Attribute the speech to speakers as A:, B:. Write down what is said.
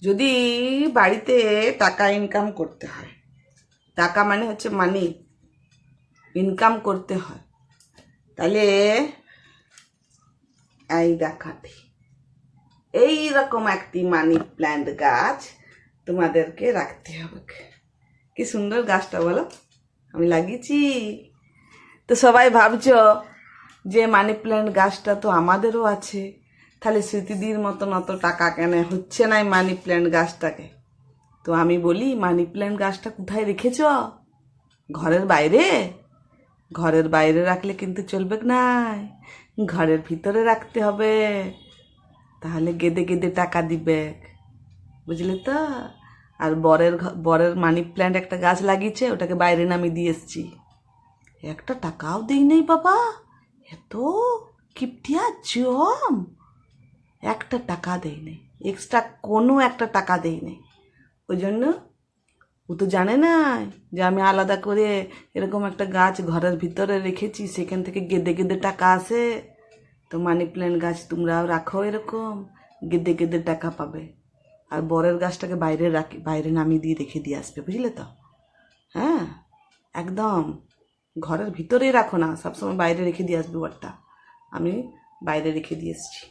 A: যদি বাড়িতে টাকা ইনকাম করতে হয়, টাকা মানে হচ্ছে মানি, ইনকাম করতে হয়, তাহলে এই দেখাটি এইরকম একটি মানি প্ল্যান্ট গাছ তোমাদেরকে রাখতে হবে। কি সুন্দর গাছটা বলো, আমি লাগিয়েছি। তো সবাই ভাবছো যে মানি প্ল্যান্ট গাছটা তো আমাদেরও আছে, তাহলে স্মৃতিদির মতন অত টাকা কেন হচ্ছে না এই মানি প্ল্যান্ট গাছটাকে? তো আমি বলি, মানি প্ল্যান্ট গাছটা কোথায় রেখেছ? ঘরের বাইরে? ঘরের বাইরে রাখলে কিন্তু চলবে না, ঘরের ভিতরে রাখতে হবে, তাহলে গেদে গেদে টাকা দিবে, বুঝলে তো? আর বরের মানি প্ল্যান্ট একটা গাছ লাগিয়েছে, ওটাকে বাইরে নামিয়ে দিয়ে এসছি, একটা টাকাও দিই নেই বাবা, এত কিপটিয়া জম, একটা টাকা দেই নেই, এক্সট্রা কোনো একটা টাকা দেই নেই। ওই জন্য ও তো জানে না যে আমি আলাদা করে এরকম একটা গাছ ঘরের ভিতরে রেখেছি, সেখান থেকে গেদে গেদে টাকা আসে। তো মানি প্ল্যান্ট গাছ তোমরাও রাখো, এরকম গেদে গেদে টাকা পাবে। আর বরের গাছটাকে বাইরে নামিয়ে দিয়ে রেখে দিয়ে আসবে, বুঝলে তো? হ্যাঁ, একদম ঘরের ভিতরেই রাখো না, সবসময় বাইরে রেখে দিয়ে আসবে বরটা। আমি বাইরে রেখে দিয়ে এসছি।